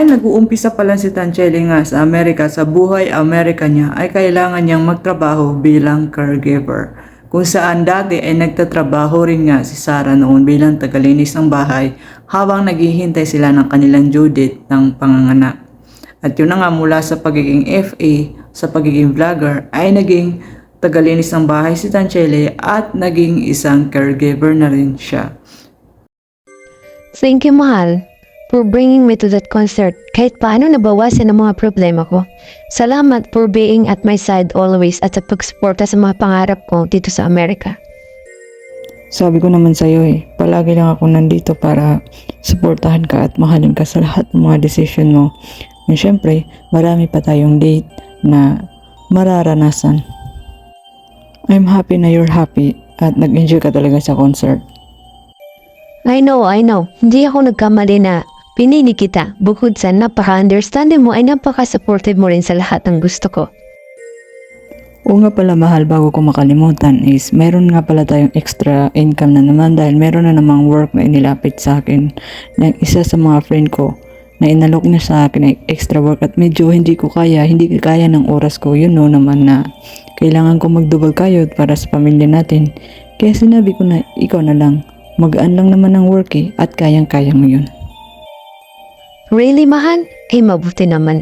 Dahil nag-uumpisa pa lang si Tancheli nga sa Amerika, sa buhay Amerika niya ay kailangan niyang magtrabaho bilang caregiver. Kung saan dati ay nagtatrabaho rin nga si Sarah noon bilang tagalinis ng bahay habang naghihintay sila ng kanilang due date ng panganganak. At yun na nga, mula sa pagiging FA, sa pagiging vlogger ay naging tagalinis ng bahay si Tancheli at naging isang caregiver na rin siya. Thank you, mahal, for bringing me to that concert. Kahit paano nabawasan ang mga problema ko. Salamat for being at my side always at sa pagsuporta sa mga pangarap ko dito sa Amerika. Sabi ko naman sa'yo palagi lang ako nandito para suportahan ka at mahalin ka sa lahat ng mga decision mo. And syempre, marami pa tayong date na mararanasan. I'm happy na you're happy at nag-enjoy ka talaga sa concert. I know. Hindi ako nagkamali na pinili kita. Bukod sa napaka-understanding mo ay napaka-supportive mo rin sa lahat ng gusto ko. Oo nga pala, mahal, bago ko makalimutan is meron nga pala tayong extra income na naman dahil meron na namang work na inilapit sa akin ng isa sa mga friend ko na inalok niya sa akin ay extra work at medyo hindi kaya ng oras ko. Yun naman na kailangan ko mag-double kayod para sa pamilya natin. Kaya sinabi ko na ikaw na lang, magaan lang naman ang work at kayang-kaya mo yun. Really, mahal? Mabuti naman.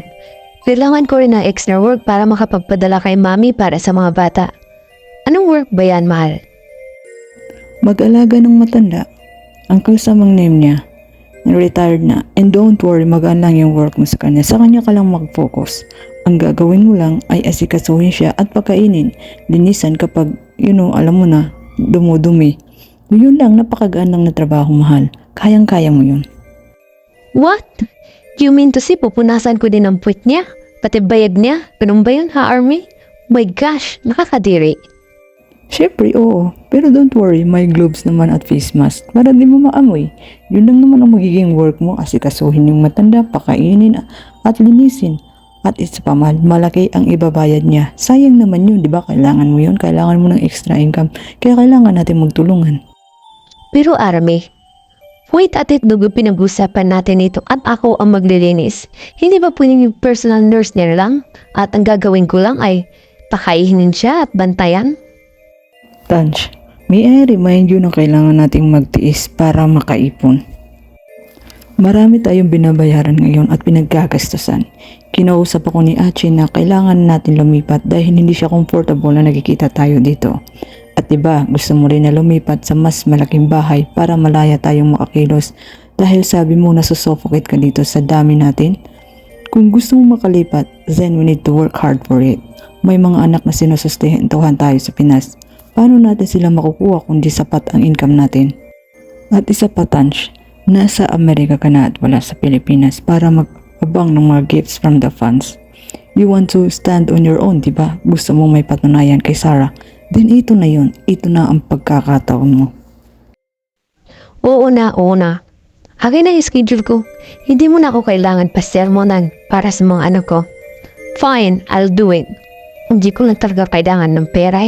Kailangan ko rin ng extra work para makapagpadala kay mami para sa mga bata. Anong work ba yan, mahal? Mag-alaga ng matanda. Uncle Sam ang name niya. Retired na. And don't worry, magaan lang yung work mo sa kanya. Sa kanya ka lang mag-focus. Ang gagawin mo lang ay asikasuhin siya at pagkainin. Linisan kapag, alam mo na, dumudumi. Yun lang, napakagaan lang na trabaho, mahal. Kayang-kaya mo yun. What? You mean to say pupunasan ko din ang puwit niya? Pati bayag niya? Ganun ba yun, ha, Army? My gosh, nakakadiri. Syempre, oo. Pero don't worry, may gloves naman at face mask para di mo maamoy. Yun lang naman ang magiging work mo, asikasuhin yung matanda, pakainin at linisin. At isa pa, malaki ang ibabayad niya. Sayang naman yun, di ba? Kailangan mo yun, kailangan mo ng extra income. Kaya kailangan natin magtulungan. Pero Army, wait at dugo pinag-usapan natin ito at ako ang maglilinis. Hindi ba pwedeng yung personal nurse niya lang? At ang gagawin ko lang ay pakainin siya at bantayan? Tanch, may I remind you na kailangan nating magtiis para makaipon. Marami tayong binabayaran ngayon at pinagkagastusan. Kinausap ako ni Achi na kailangan natin lumipat dahil hindi siya comfortable na nakikita tayo dito. At diba, gusto mo rin na lumipat sa mas malaking bahay para malaya tayong makakilos dahil sabi mo nasusuffocate ka dito sa dami natin? Kung gusto mo makalipat, then we need to work hard for it. May mga anak na sinusustentuhan tayo sa Pinas. Paano natin sila makukuha kung di sapat ang income natin? At isa pa, Tanch, nasa Amerika ka na at wala sa Pilipinas para mag-abang ng mga gifts from the funds. You want to stand on your own, diba? Gusto mo may patunayan kay Sarah. Then ito na yun. Ito na ang pagkakataon mo. Oo na. Akin na yung schedule ko. Hindi mo na ako kailangan pa-sermonan para sa mga anak ko. Fine, I'll do it. Hindi ko lang talaga kailangan ng pera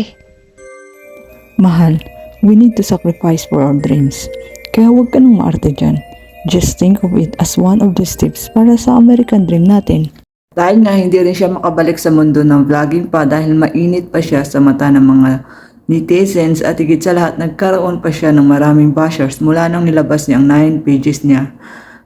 Mahal, we need to sacrifice for our dreams. Kaya huwag ka nang maarte dyan. Just think of it as one of the steps para sa American dream natin. Dahil nga hindi rin siya makabalik sa mundo ng vlogging pa dahil mainit pa siya sa mata ng mga netizens at higit sa lahat nagkaroon pa siya ng maraming bashers mula nang nilabas niya ang 9 pages niya.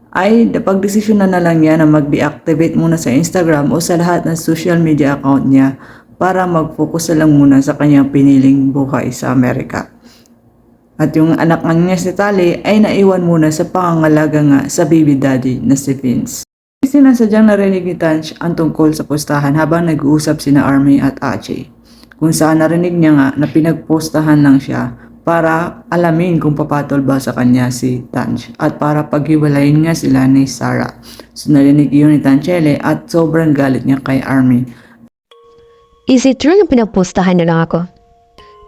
Ay napagdesisyon na lang niya na mag-deactivate muna sa Instagram o sa lahat ng social media account niya para mag-focus na lang muna sa kanyang piniling buhay sa Amerika. At yung anak niya si Tali ay naiwan muna sa pangangalaga nga sa baby daddy na si Vince. Sinasadyang narinig ni Tanch ang tungkol sa postahan habang nag-uusap sina Army at Achi. Kung saan narinig niya nga na pinagpostahan lang siya para alamin kung papatol ba sa kanya si Tanch at para paghiwalayin nga sila ni Sarah. So narinig yun ni Tancheli at sobrang galit niya kay Army. Is it true na pinagpostahan niyo lang ako?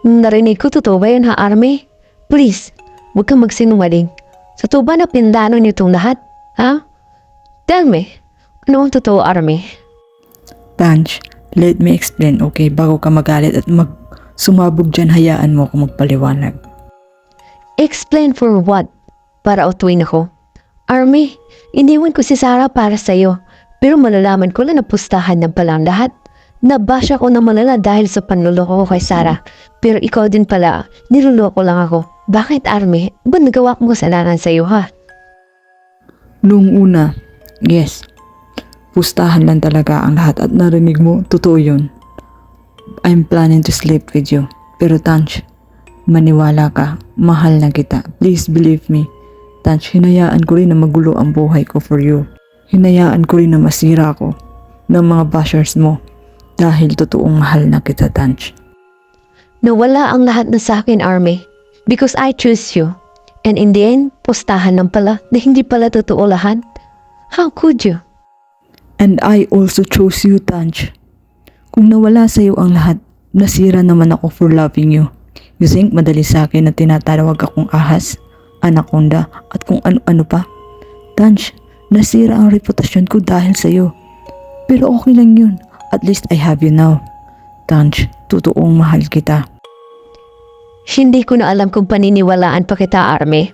Narinig ko, totoo ba yun, ha, Army? Please, huwag kang magsinungaling. Sa tuba na pindano niyo itong lahat, ha? Tell me, ano ang totoo, Army? Tanch, let me explain, okay? Bago ka magalit at sumabog dyan, hayaan mo ako magpaliwanag. Explain for what? Para utuin ako? Army, iniwan ko si Sarah para sa'yo. Pero malalaman ko na napustahan ng palang lahat. Nabasya ko na malala dahil sa panluloko ko kay Sarah. Pero ikaw din pala, niluloko lang ako. Bakit, Army? Ba't nagawa ko kasalanan sa'yo, ha? Noong una, yes. Pustahan lang talaga ang lahat at narinig mo, totoo yun. I'm planning to sleep with you. Pero Tanch, maniwala ka, mahal na kita. Please believe me. Tanch, hinayaan ko rin na magulo ang buhay ko for you. Hinayaan ko rin na masira ko ng mga bashers mo. Dahil totoong mahal na kita, Tanch. Nawala ang lahat na sa akin, Army. Because I choose you. And in the end, pustahan lang pala na hindi pala totoo lahat. How could you? And I also chose you, Tanch. Kung nawala sa'yo ang lahat, nasira naman ako for loving you. You think madali sa akin na tinatawag akong ahas, anaconda, at kung ano-ano pa? Tanch, nasira ang reputasyon ko dahil sa'yo. Pero okay lang yun. At least I have you now. Tanch, totoong mahal kita. Hindi ko na alam kung paniniwalaan pa kita, Army.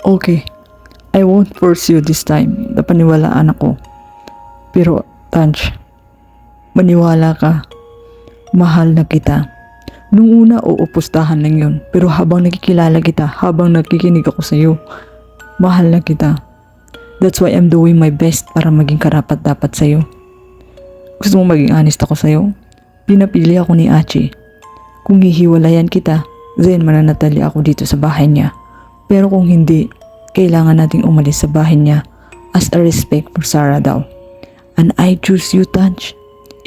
Okay, I won't force you this time na paniwalaan ako. Pero, Tanch, maniwala ka. Mahal na kita. Nung una, pustahan lang yun. Pero habang nakikilala kita, habang nakikinig ako sa'yo, mahal na kita. That's why I'm doing my best para maging karapat-dapat sa'yo. Gusto mo maging honest ako sa'yo? Pinapili ako ni Achi. Kung hihiwalayan kita, then mananatali ako dito sa bahay niya. Pero kung hindi, kailangan nating umalis sa bahay niya as a respect for Sarah daw. And I choose you, Tanch.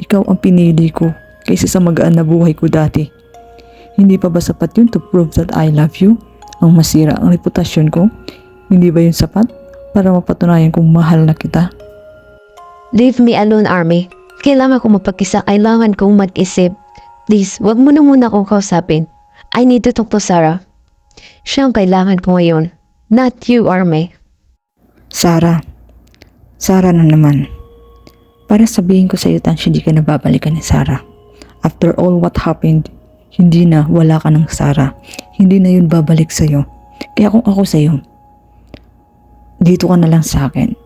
Ikaw ang pinili ko kaysa sa magaan na buhay ko dati. Hindi pa ba sapat yun to prove that I love you? Ang masira ang reputasyon ko? Hindi ba yun sapat para mapatunayan kong mahal na kita? Leave me alone, Army. Kailangan ko mapag-isa, kailangan kong mag-isip. Please, wag mo na muna akong kausapin. I need to talk to Sarah. Siya ang kailangan ko ngayon. Not you, Army. Sarah na naman. Para sabihin ko sa iyo, Tanch, hindi ka nababalikan ni Sarah. After all what happened, hindi na, wala ka ng Sarah. Hindi na yun babalik sa iyo. Kaya kung ako sa iyo, dito ka na lang sa akin.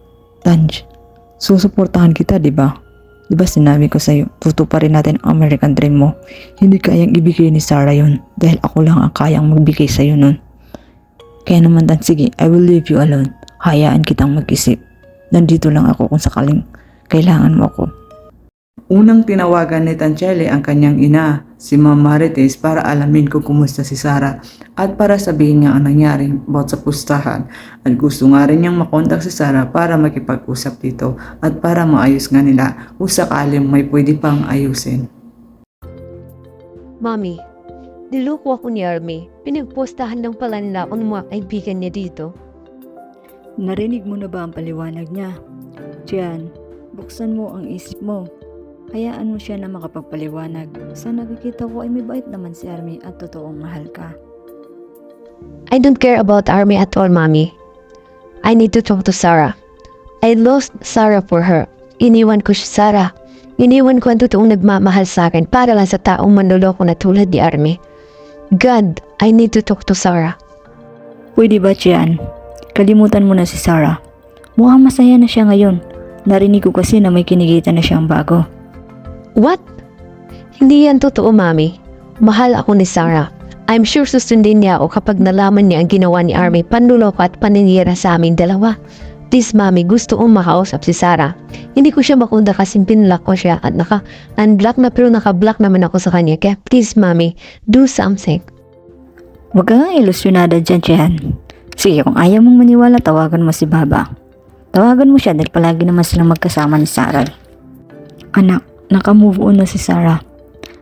Tanch, susuportahan kita, di ba? Di ba sinabi ko sa iyo, tutuparin natin ang American dream mo. Hindi kayang ibigay ni Sarah yun dahil ako lang ang kayang magbigay sa iyo nun. Kaya naman, Tanch, sige, I will leave you alone. Hayaan kitang mag-isip. Nandito lang ako kung sakaling kailangan mo ako. Unang tinawagan ni Tanchelle ang kanyang ina, si Ma'am Marites, para alamin kung kumusta si Sarah at para sabihin niya ang nangyari about sa pustahan. At gusto nga rin niyang makontak si Sarah para makipag-usap dito at para maayos nga nila kung sakaling may pwede pang ayusin. Mommy, niloko ako ni Army. Pinagpostahan lang pala nila ako ng mga kaibigan niya dito. Narinig mo na ba ang paliwanag niya? Tiyan, buksan mo ang isip mo. Hayaan mo siya na makapagpaliwanag. Sa nakikita ko ay may bait naman si Army at totoong mahal ka. I don't care about Army at all, Mommy. I need to talk to Sarah. I lost Sarah for her. Iniwan ko si Sarah. Iniwan ko ang totoong nagmamahal sa akin para lang sa taong manloloko na tulad ni Army. God, I need to talk to Sarah. Pwede ba, Tiyan? Kalimutan mo na si Sarah. Mukhang masaya na siya ngayon. Narinig ko kasi na may kinigitan na siyang bago. What? Hindi yan totoo, Mami. Mahal ako ni Sarah. I'm sure susundin niya ako kapag nalaman niya ang ginawa ni Army, panluloko at paninira sa aming dalawa. Please, Mami, gusto kong makausap si Sarah. Hindi ko siya makunda kasi pinlock ko siya at naka-unblock na pero naka-block naman ako sa kanya. Kaya please, Mami, do something. Huwag kang ilusyonada dyan, Tiyan. Sige, kung ayaw mong maniwala, tawagan mo si Baba. Tawagan mo siya dahil palagi naman silang magkasama ni Sarah. Anak, naka-move on na si Sarah.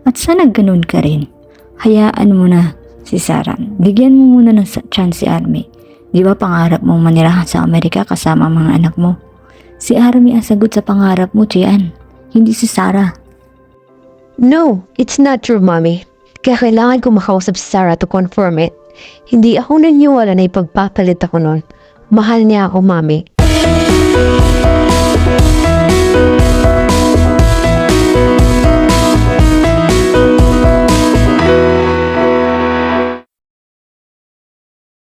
At sana ganun ka rin. Hayaan mo na si Sarah. Bigyan mo muna ng chance si Army. Di ba pangarap mong manirahan sa Amerika kasama ang mga anak mo? Si Army ang sagot sa pangarap mo, Tiyan. Hindi si Sarah. No, it's not true, Mommy. Kaya kailangan ko makausap si Sarah to confirm it. Hindi ako naniniwala na ipagpapalit ako nun. Mahal niya ako, Mommy.